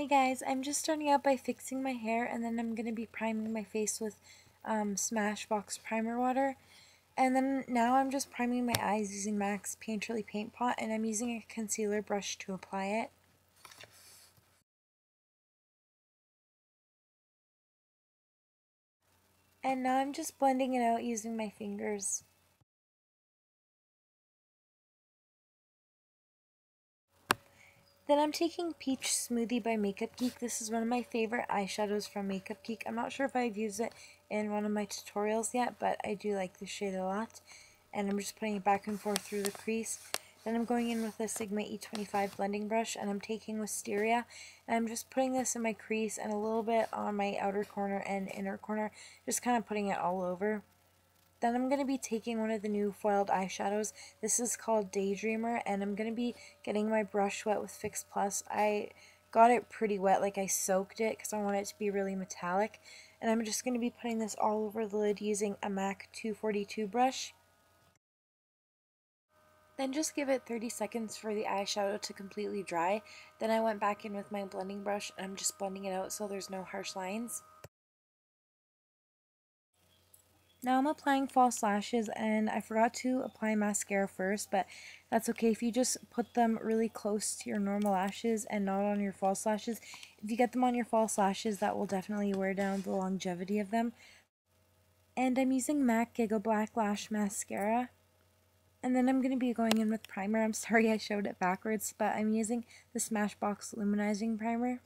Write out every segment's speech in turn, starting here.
Hey guys, I'm just starting out by fixing my hair, and then I'm going to be priming my face with Smashbox primer water. And then now I'm just priming my eyes using MAC's Painterly Paint Pot, and I'm using a concealer brush to apply it. And now I'm just blending it out using my fingers. Then I'm taking Peach Smoothie by Makeup Geek. This is one of my favorite eyeshadows from Makeup Geek. I'm not sure if I've used it in one of my tutorials yet, but I do like this shade a lot. And I'm just putting it back and forth through the crease. Then I'm going in with a Sigma E25 blending brush, and I'm taking Wisteria, and I'm just putting this in my crease and a little bit on my outer corner and inner corner, just kind of putting it all over. Then I'm going to be taking one of the new foiled eyeshadows. This is called Daydreamer, and I'm going to be getting my brush wet with Fix Plus. I got it pretty wet, like I soaked it because I want it to be really metallic. And I'm just going to be putting this all over the lid using a MAC 242 brush. Then just give it 30 seconds for the eyeshadow to completely dry. Then I went back in with my blending brush, and I'm just blending it out so there's no harsh lines. Now I'm applying false lashes, and I forgot to apply mascara first, but that's okay if you just put them really close to your normal lashes and not on your false lashes. If you get them on your false lashes, that will definitely wear down the longevity of them. And I'm using MAC Gigablack Lash Mascara. And then I'm going to be going in with primer. I'm sorry I showed it backwards, but I'm using the Smashbox Luminizing Primer.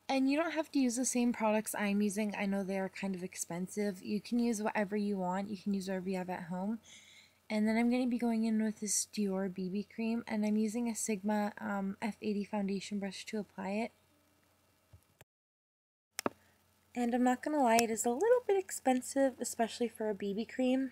And you don't have to use the same products I'm using. I know they are kind of expensive. You can use whatever you want. You can use whatever you have at home. And then I'm going to be going in with this Dior BB cream, and I'm using a Sigma F80 foundation brush to apply it. And I'm not going to lie, it is a little bit expensive, especially for a BB cream.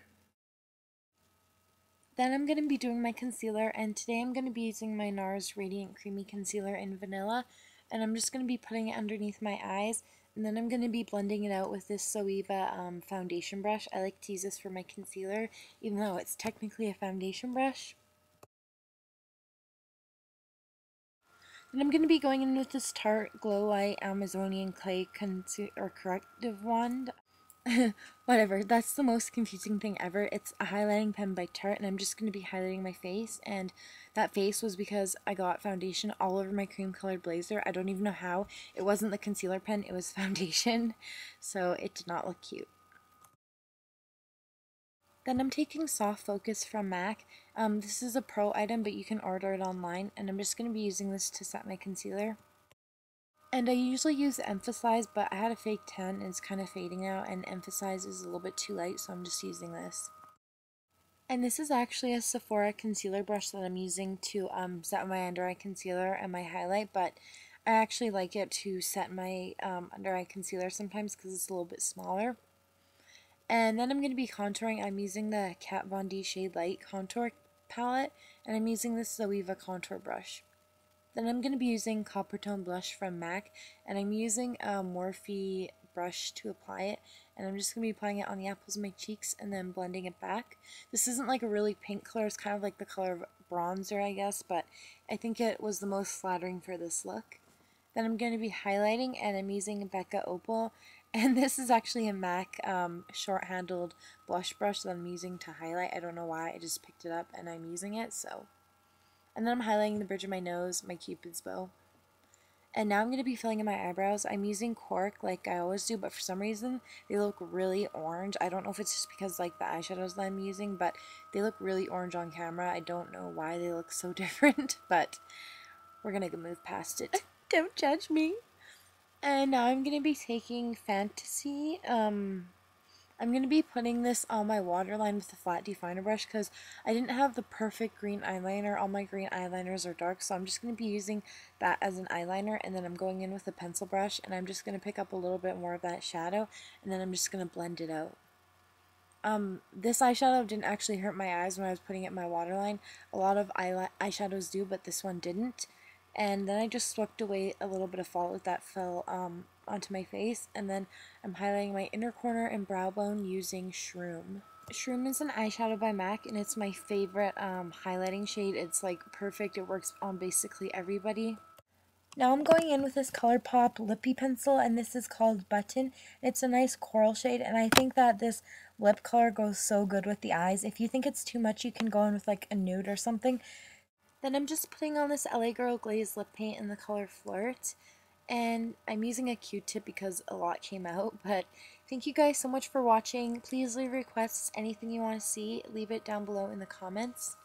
Then I'm going to be doing my concealer, and today I'm going to be using my Nars Radiant Creamy Concealer in Vanilla, and I'm just going to be putting it underneath my eyes, and then I'm going to be blending it out with this Zoeva foundation brush. I like to use this for my concealer, even though it's technically a foundation brush. And I'm going to be going in with this Tart Glowlight Amazonian Clay Corrective Wand. Whatever, that's the most confusing thing ever. It's a highlighting pen by Tarte, and I'm just going to be highlighting my face, and that face was because I got foundation all over my cream colored blazer. I don't even know how. It wasn't the concealer pen, it was foundation, so it did not look cute. Then I'm taking Soft Focus from MAC. This is a pro item, but you can order it online, and I'm just going to be using this to set my concealer. And I usually use Emphasize, but I had a fake tan and it's kind of fading out, and Emphasize is a little bit too light, so I'm just using this. And this is actually a Sephora concealer brush that I'm using to set my under eye concealer and my highlight, but I actually like it to set my under eye concealer sometimes because it's a little bit smaller. And then I'm going to be contouring. I'm using the Kat Von D Shade Light contour palette, and I'm using this Zoeva contour brush. Then I'm going to be using Coppertone Blush from MAC, and I'm using a Morphe brush to apply it, and I'm just going to be applying it on the apples of my cheeks and then blending it back. This isn't like a really pink color, it's kind of like the color of bronzer, I guess, but I think it was the most flattering for this look. Then I'm going to be highlighting, and I'm using Becca Opal, and this is actually a MAC short-handled blush brush that I'm using to highlight. I don't know why, I just picked it up and I'm using it, so... And then I'm highlighting the bridge of my nose, my cupid's bow. And now I'm going to be filling in my eyebrows. I'm using Cork like I always do, but for some reason they look really orange. I don't know if it's just because like the eyeshadows that I'm using, but they look really orange on camera. I don't know why they look so different, but we're going to move past it. Don't judge me. And now I'm going to be taking Fantasy, I'm going to be putting this on my waterline with a flat definer brush because I didn't have the perfect green eyeliner. All my green eyeliners are dark, so I'm just going to be using that as an eyeliner, and then I'm going in with a pencil brush, and I'm just going to pick up a little bit more of that shadow, and then I'm just going to blend it out. This eyeshadow didn't actually hurt my eyes when I was putting it in my waterline. A lot of eyeshadows do, but this one didn't. And then I just swept away a little bit of fallout that fell onto my face, and then I'm highlighting my inner corner and brow bone using Shroom. Shroom is an eyeshadow by MAC, and it's my favorite highlighting shade. It's like perfect, it works on basically everybody. Now I'm going in with this ColourPop Lippie pencil, and this is called Button. It's a nice coral shade, and I think that this lip color goes so good with the eyes. If you think it's too much, you can go in with like a nude or something. Then I'm just putting on this LA Girl Glazed lip paint in the color Flirt. And I'm using a Q-tip because a lot came out, but thank you guys so much for watching. Please leave requests, anything you want to see, leave it down below in the comments.